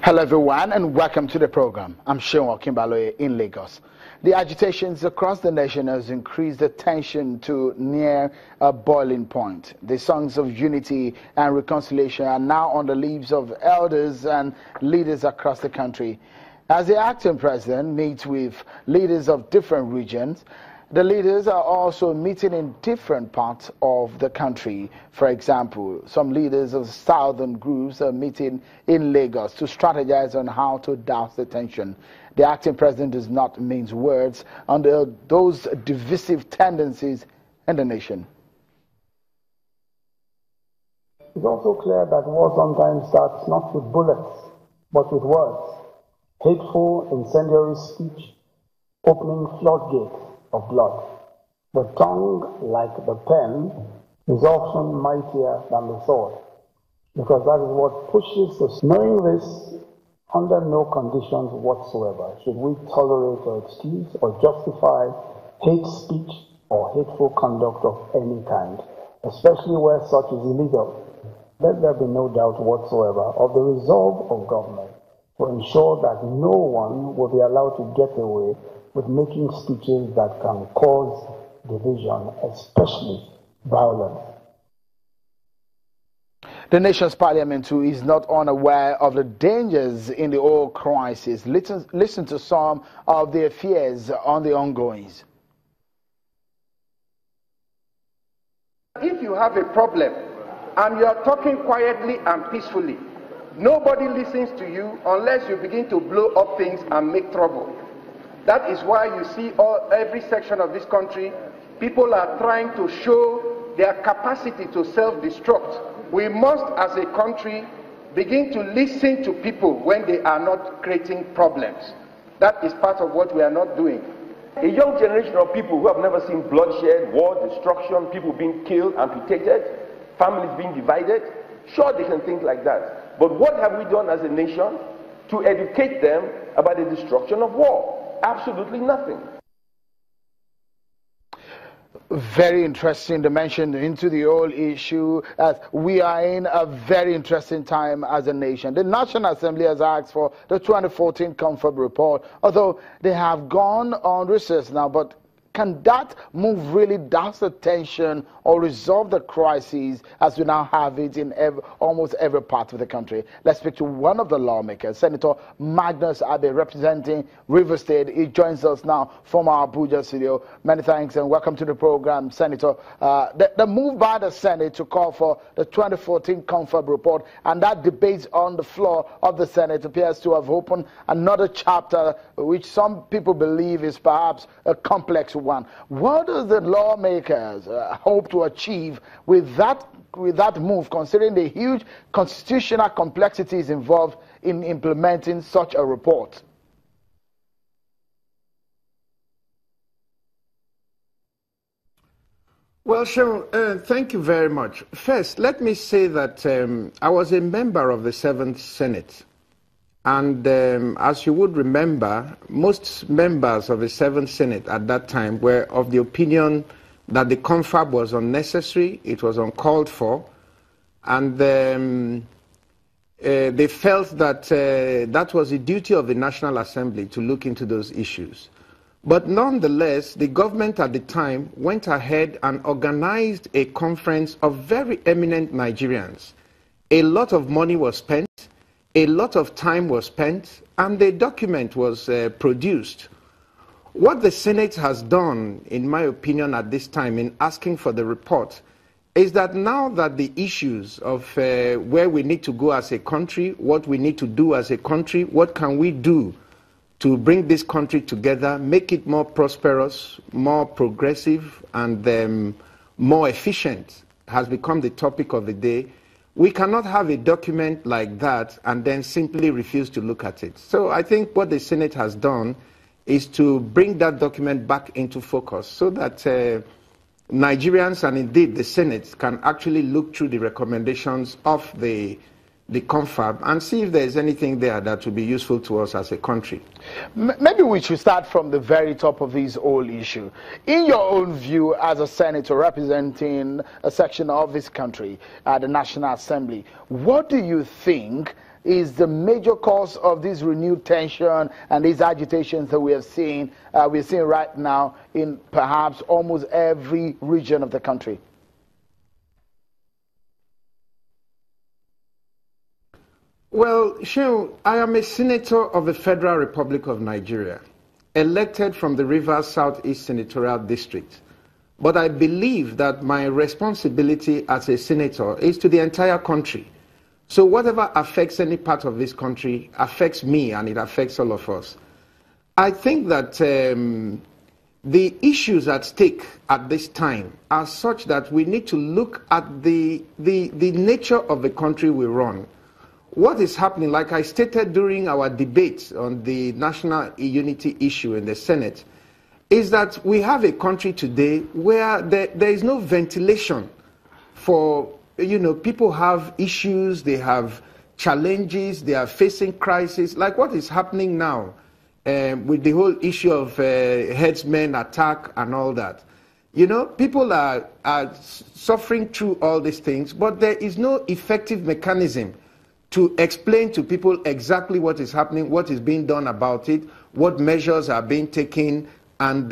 Hello everyone and welcome to the program. I'm Seun Okinbaloye in Lagos. The agitations across the nation has increased the tension to near a boiling point. The songs of unity and reconciliation are now on the lips of elders and leaders across the country. As the acting president meets with leaders of different regions, the leaders are also meeting in different parts of the country. For example, some leaders of southern groups are meeting in Lagos to strategize on how to douse the tension. The acting president does not mince words on those divisive tendencies in the nation. It's also clear that war sometimes starts not with bullets, but with words. Hateful, incendiary speech, opening floodgates of blood. The tongue, like the pen, is often mightier than the sword, because that is what pushes us. Knowing this, under no conditions whatsoever should we tolerate or excuse or justify hate speech or hateful conduct of any kind, especially where such is illegal. Let there be no doubt whatsoever of the resolve of government to ensure that no one will be allowed to get away with making speeches that can cause division, especially violence. The nation's parliament too is not unaware of the dangers in the oil crisis. Listen to some of their fears on the ongoings. If you have a problem and you are talking quietly and peacefully, nobody listens to you unless you begin to blow up things and make trouble. That is why you see every section of this country, people are trying to show their capacity to self-destruct. We must, as a country, begin to listen to people when they are not creating problems. That is part of what we are not doing. A young generation of people who have never seen bloodshed, war, destruction, people being killed, amputated, families being divided, sure they can think like that. But what have we done as a nation to educate them about the destruction of war? Absolutely nothing. Very interesting dimension into the whole issue, as we are in a very interesting time as a nation. The National Assembly has asked for the 2014 Confab report, although they have gone on recess now, but can that move really douse the tension or resolve the crises as we now have it in almost every part of the country? Let's speak to one of the lawmakers, Senator Magnus Abe, representing River State. He joins us now from our Abuja studio. Many thanks and welcome to the program, Senator. The move by the Senate to call for the 2014 Confab report and that debate on the floor of the Senate appears to have opened another chapter which some people believe is perhaps a complex one. What does the lawmakers hope to achieve with that move, considering the huge constitutional complexities involved in implementing such a report? Well, Sharon, thank you very much. First, let me say that I was a member of the 7th Senate. And as you would remember, most members of the 7th Senate at that time were of the opinion that the confab was unnecessary, it was uncalled for, and they felt that that was the duty of the National Assembly to look into those issues. But nonetheless, the government at the time went ahead and organized a conference of very eminent Nigerians. A lot of money was spent. A lot of time was spent, and the document was produced. What the Senate has done, in my opinion, at this time in asking for the report, is that now that the issues of where we need to go as a country, what we need to do as a country, what can we do to bring this country together, make it more prosperous, more progressive, and more efficient, has become the topic of the day. We cannot have a document like that and then simply refuse to look at it. So I think what the Senate has done is to bring that document back into focus so that Nigerians and indeed the Senate can actually look through the recommendations of the the Confab, and see if there's anything there that would be useful to us as a country. Maybe we should start from the very top of this whole issue. In your own view, as a senator representing a section of this country at the National Assembly, what do you think is the major cause of this renewed tension and these agitations that we're seeing right now in perhaps almost every region of the country? Well, Shehu, I am a senator of the Federal Republic of Nigeria, elected from the Rivers Southeast Senatorial District. But I believe that my responsibility as a senator is to the entire country. So whatever affects any part of this country affects me, and it affects all of us. I think that the issues at stake at this time are such that we need to look at the nature of the country we run. What is happening, like I stated during our debate on the national unity issue in the Senate, is that we have a country today where there is no ventilation for, people have issues, they have challenges, they are facing crises, like what is happening now with the whole issue of headsmen attack and all that. People are suffering through all these things, but there is no effective mechanism to explain to people exactly what is happening, what is being done about it, what measures are being taken, and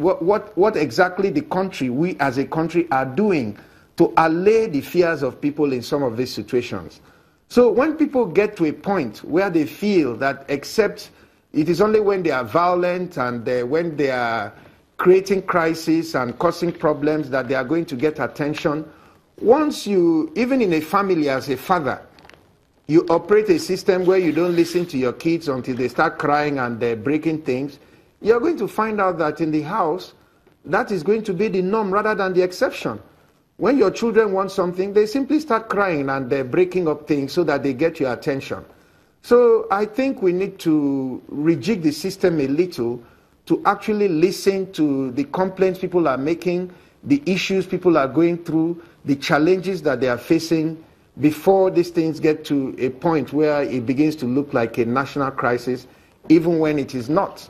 what exactly the country, we as a country, are doing to allay the fears of people in some of these situations. So when people get to a point where they feel that except it is only when they are violent and when they are creating crises and causing problems that they are going to get attention, once you, even in a family as a father, you operate a system where you don't listen to your kids until they start crying and they're breaking things, you're going to find out that in the house, that is going to be the norm rather than the exception. When your children want something, they simply start crying and they're breaking up things so that they get your attention. So I think we need to rejig the system a little to actually listen to the complaints people are making, the issues people are going through, the challenges that they are facing, before these things get to a point where it begins to look like a national crisis, even when it is not.